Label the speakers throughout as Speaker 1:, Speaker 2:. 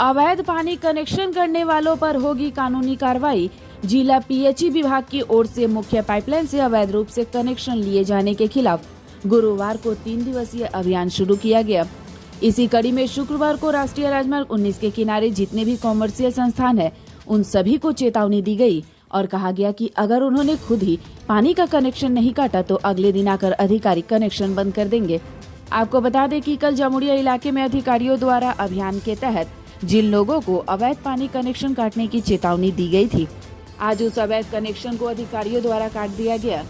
Speaker 1: अवैध पानी कनेक्शन करने वालों पर होगी कानूनी कार्रवाई। जिला पीएचई विभाग की ओर से मुख्य पाइपलाइन से अवैध रूप से कनेक्शन लिए जाने के खिलाफ गुरुवार को 3 दिवसीय अभियान शुरू किया गया। इसी कड़ी में शुक्रवार को राष्ट्रीय राजमार्ग 19 के किनारे जितने भी कॉमर्शियल संस्थान है उन सभी को चेतावनी दी गई और कहा गया कि अगर उन्होंने खुद ही पानी का कनेक्शन नहीं काटा तो अगले दिन आकर अधिकारी कनेक्शन बंद कर देंगे। आपको बता दें कि कल जामुड़िया इलाके में अधिकारियों द्वारा अभियान के तहत जिन लोगों को अवैध पानी कनेक्शन काटने की चेतावनी दी गई थी, आज उस अवैध कनेक्शन को अधिकारियों द्वारा काट दिया गया।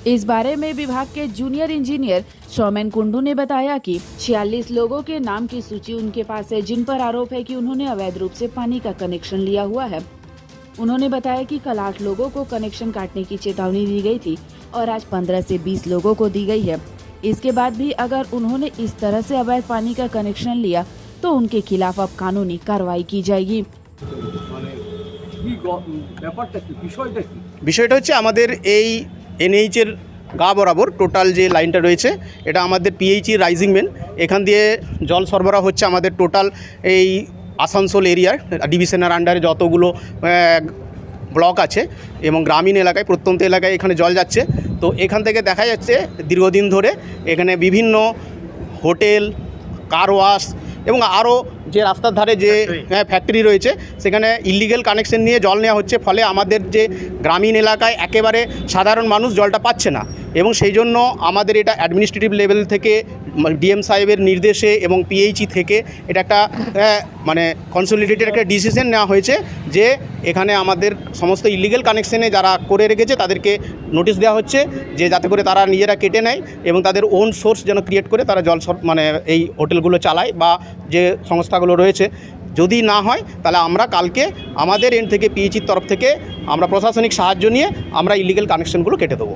Speaker 1: इस बारे में विभाग के जूनियर इंजीनियर सौमेन कुंडू ने बताया कि 46 लोगों के नाम की सूची उनके पास है जिन पर आरोप है कि उन्होंने अवैध रूप से पानी का कनेक्शन लिया हुआ है। उन्होंने बताया कि कल 8 लोगों को कनेक्शन काटने की चेतावनी दी गई थी और आज 15 से 20 लोगों को दी गई है। इसके बाद भी अगर उन्होंने इस तरह से अवैध पानी का कनेक्शन लिया तो उनके खिलाफ अब कानूनी कार्रवाई की जाएगी।
Speaker 2: বিষয়টা হচ্ছে আমাদের এই এনএইচের গা বরাবর টোটাল যে লাইনটা রয়েছে এটা আমাদের পিএইচই রাইজিং মেন, এখান দিয়ে জল সরবরাহ হচ্ছে আমাদের টোটাল এই আসানসোল এরিয়ার ডিভিশনের আন্ডারে যতগুলো ব্লক আছে এবং গ্রামীণ এলাকায় প্রত্যন্ত এলাকায় এখানে জল যাচ্ছে। তো এখান থেকে দেখা যাচ্ছে দীর্ঘদিন ধরে এখানে বিভিন্ন হোটেল, কার ওয়াশ এবং আরও যে রাস্তার ধারে যে ফ্যাক্টরি রয়েছে সেখানে ইলিগ্যাল কানেকশন নিয়ে জল নেওয়া হচ্ছে, ফলে আমাদের যে গ্রামীণ এলাকায় একেবারে সাধারণ মানুষ জলটা পাচ্ছে না। এবং সেই জন্য আমাদের এটা অ্যাডমিনিস্ট্রেটিভ লেভেল থেকে ডিএম সাহেবের নির্দেশে এবং পিএইচই থেকে এটা একটা মানে কনসলিডেটেড একটা ডিসিশন নেওয়া হয়েছে যে এখানে আমাদের সমস্ত ইলিগ্যাল কানেকশনে যারা করে রেখেছে তাদেরকে নোটিশ দেওয়া হচ্ছে যে যাতে করে তারা নিজেরা কেটে নেয় এবং তাদের ওন সোর্স যেন ক্রিয়েট করে তারা জল মানে এই হোটেলগুলো চালায় বা যে সংস্থাগুলো রয়েছে। যদি না হয় তাহলে আমরা কালকে আমাদের এন্ড থেকে পিএইচির তরফ থেকে আমরা প্রশাসনিক সাহায্য নিয়ে আমরা ইলিগ্যাল কানেকশনগুলো কেটে দেবো।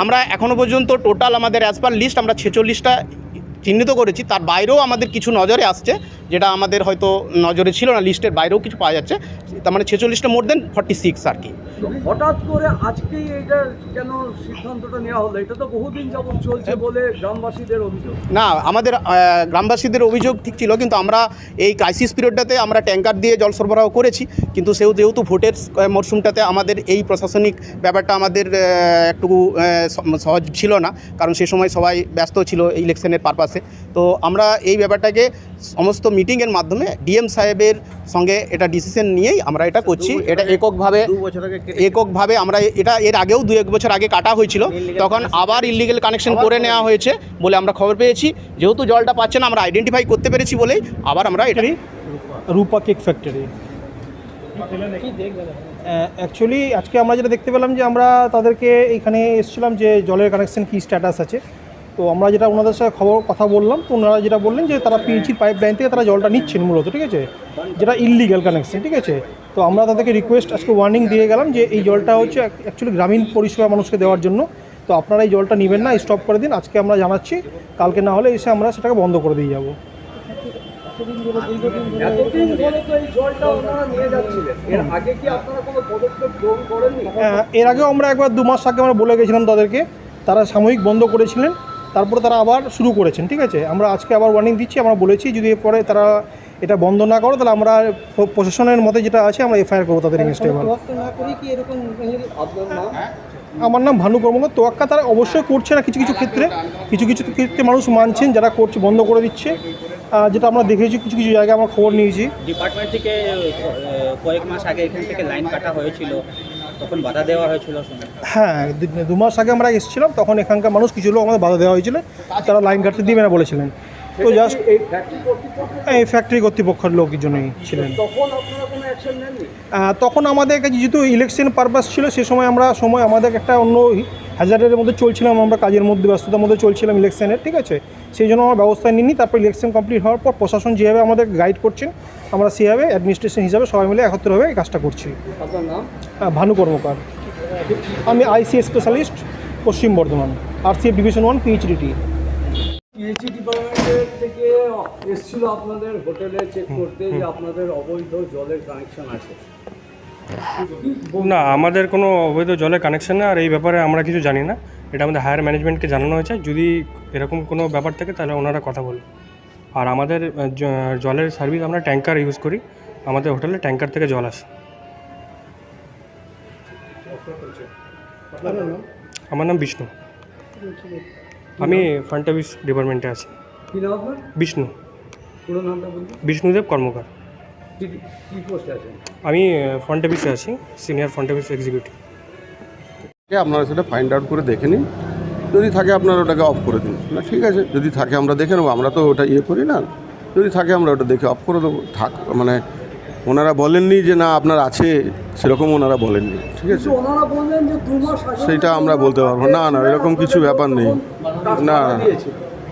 Speaker 2: আমরা এখনও পর্যন্ত টোটাল আমাদের অ্যাজ পার লিস্ট আমরা 46টা চিহ্নিত করেছি। তার বাইরেও আমাদের কিছু নজরে আসছে যেটা আমাদের হয়তো নজরে ছিল না, লিস্টের বাইরেও কিছু পাওয়া যাচ্ছে। তার মানে 46টা মোর দেন 46 আর কি।
Speaker 3: হঠাৎ করে আজকেই এটা কেন সিদ্ধান্তটা নেওয়া হলো? এটা তো বহুদিন যাবত চলছে বলে গ্রামবাসীদের অভিযোগ।
Speaker 2: না, আমাদের গ্রামবাসীদের অভিযোগ ঠিক ছিল, কিন্তু আমরা এই ক্রাইসিস পিরিয়ডটাতে আমরা ট্যাঙ্কার দিয়ে জল সরবরাহ করেছি, কিন্তু যেহেতু ভোটের মরশুমটাতে আমাদের এই প্রশাসনিক ব্যাপারটা আমাদের একটু সহজ ছিল না, কারণ সে সময় সবাই ব্যস্ত ছিল ইলেকশনের পারপাসে। তো আমরা এই ব্যাপারটাকে সমস্ত মিটিংয়ের মাধ্যমে ডিএম সাহেবের সঙ্গে এটা ডিসিশন নিয়েই আমরা এটা করছি। এটা এককভাবে আমরা এটা এর আগেও 2-1 বছর আগে কাটা হয়েছিল, তখন আবার ইলিগ্যাল কানেকশন করে নেওয়া হয়েছে বলে আমরা খবর পেয়েছি। যেহেতু জলটা পাচ্ছে না আমরা আইডেন্টিফাই করতে পেরেছি বলেই আবার আমরা এটা
Speaker 4: রূপা কেক ফ্যাক্টরি। অ্যাকচুয়ালি আজকে আমরা যেটা দেখতে পেলাম যে আমরা তাদেরকে এখানে এসেছিলাম যে জলের কানেকশন কী স্ট্যাটাস আছে। তো আমরা যেটা ওনাদের সাথে কথা বললাম, তো ওনারা যেটা বললেন যে তারা পিএইচির পাইপ লাইন থেকে তারা জলটা নিচ্ছেন মূলত, ঠিক আছে, যেটা ইললিগ্যাল কানেকশন, ঠিক আছে। তো আমরা তাদেরকে রিকোয়েস্ট আজকে ওয়ার্নিং দিয়ে গেলাম যে এই জলটা হচ্ছে অ্যাকচুয়ালি গ্রামীণ পরিষেবা মানুষকে দেওয়ার জন্য, তো আপনারা এই জলটা নেবেন না, স্টপ করে দিন। আজকে আমরা জানাচ্ছি, কালকে না হলে এসে আমরা সেটাকে বন্ধ করে দিয়ে যাবো। এর আগেও আমরা একবার 2 মাস আগে আমরা বলে গেছিলাম তাদেরকে, তারা সাময়িক বন্ধ করেছিলেন, তারপরে তারা আবার শুরু করেছেন, ঠিক আছে। আমরা আজকে আবার ওয়ার্নিং দিচ্ছি, আমরা বলেছি যদি এরপরে তারা এটা বন্ধ না করে তাহলে আমরা প্রশাসনের মতে যেটা আছে আমরা এফআইআর করবো তাদের এগেইনস্টে। আমার নাম ভানু কর্মকার। তোয়াক্কা তারা অবশ্যই করছে না, কিছু কিছু ক্ষেত্রে মানুষ মানছেন, যারা করছে বন্ধ করে দিচ্ছে, যেটা আমরা দেখেছি কিছু কিছু জায়গায় আমরা খবর নিয়েছি।
Speaker 5: ডিপার্টমেন্ট থেকে কয়েক মাস আগে এখান থেকে লাইন কাটা হয়েছিল, তখন বাধা দেওয়া হয়েছিল।
Speaker 4: হ্যাঁ, 2 মাস আগে আমরা এসেছিলাম, তখন এখানকার মানুষ কিছু লোক আমাদের বাধা দেওয়া হয়েছিল, তারা লাইন কাটতে দিবে না বলেছিলেন। তো জাস্ট এই ফ্যাক্টরি কর্তৃপক্ষের লোকজনই ছিলেন। তখন আমাদের কাছে যেহেতু ইলেকশন পারপাস ছিল, সে সময় আমাদের একটা অন্য হ্যাজার্ডের মধ্যে চলছিলাম, আমরা কাজের মধ্যে ব্যস্ততার মধ্যে চলছিলাম ইলেকশনের, ঠিক আছে। সেই জন্য আমরা ব্যবস্থা নিইনি। তারপর ইলেকশন কমপ্লিট হওয়ার পর প্রশাসন যেভাবে আমাদের গাইড করছেন, আমরা সেভাবে অ্যাডমিনিস্ট্রেশন হিসাবে সবাই মিলে একত্রভাবে এই কাজটা করছি।
Speaker 3: আপনার নাম?
Speaker 4: ভানু কর্মকার। আমি আইসি স্পেশালিস্ট, পশ্চিম Bardhaman, RCF division 1 PhD.
Speaker 3: PHE ডিপার্টমেন্টের থেকে এসেছিল আপনাদের হোটেলে চেক করতে যে আপনাদের অবৈধ জলের কানেকশন আছে।
Speaker 6: না, আমাদের কোনো অবৈধ জলের কানেকশন না, আর এই ব্যাপারে আমরা কিছু জানি না। এটা আমাদের হায়ার ম্যানেজমেন্টকে জানানো হয়েছে, যদি এরকম কোনো ব্যাপার থাকে তাহলে ওনারা কথা বলুন। আর আমাদের জলের সার্ভিস আমরা ট্যাঙ্কার ইউজ করি, আমাদের হোটেলে ট্যাঙ্কার থেকে জল আসে। আমার নাম বিষ্ণু, আমি ফ্রন্ট অফিস ডিপার্টমেন্টে আছি।
Speaker 3: কি নাম আপনার?
Speaker 6: বিষ্ণু,
Speaker 3: পুরো নামটা বলুন।
Speaker 6: বিষ্ণুদেব কর্মকার।
Speaker 3: কি পোস্টে আছেন?
Speaker 6: আমি ফ্রন্ট অফিসে আছি, সিনিয়র ফ্রন্ট অফিস এক্সিকিউটিভ।
Speaker 7: আপনারা সেটা ফাইন্ড আউট করে দেখে নিন, যদি থাকে আপনারা ওটাকে অফ করে দিন। না ঠিক আছে, যদি থাকে আমরা দেখে নেবো, আমরা তো ওটা ইয়ে করি না। যদি থাকে আমরা ওটা দেখে অফ করে দেবো। মানে ওনারা বলেননি যে না আপনার আছে, সেরকম ওনারা বলেননি, ঠিক আছে।
Speaker 3: ওনারা বললেন যে 2 মাস আগে
Speaker 7: সেইটা আমরা বলতে পারবো না। না এরকম কিছু ব্যাপার নেই, না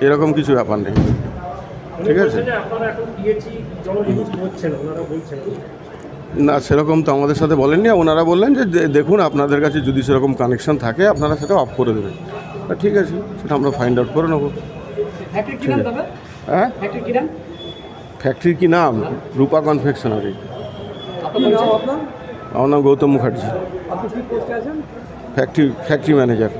Speaker 7: এরকম কিছু ব্যাপার নেই, ঠিক আছে। না সেরকম তো আমাদের সাথে বলেননি। ওনারা বললেন যে দেখুন আপনাদের কাছে যদি সেরকম কানেকশন থাকে আপনারা সেটা অফ করে দেবেন। ঠিক আছে, সেটা আমরা ফাইন্ড আউট করে নেবো। হ্যাঁ, ফ্যাক্টরির কি নাম? রূপা কনফেকশনারি।
Speaker 3: আপনার?
Speaker 7: আমার নাম গৌতম মুখার্জি,
Speaker 3: আপনি কি পোস্টে আছেন?
Speaker 7: Factory manager.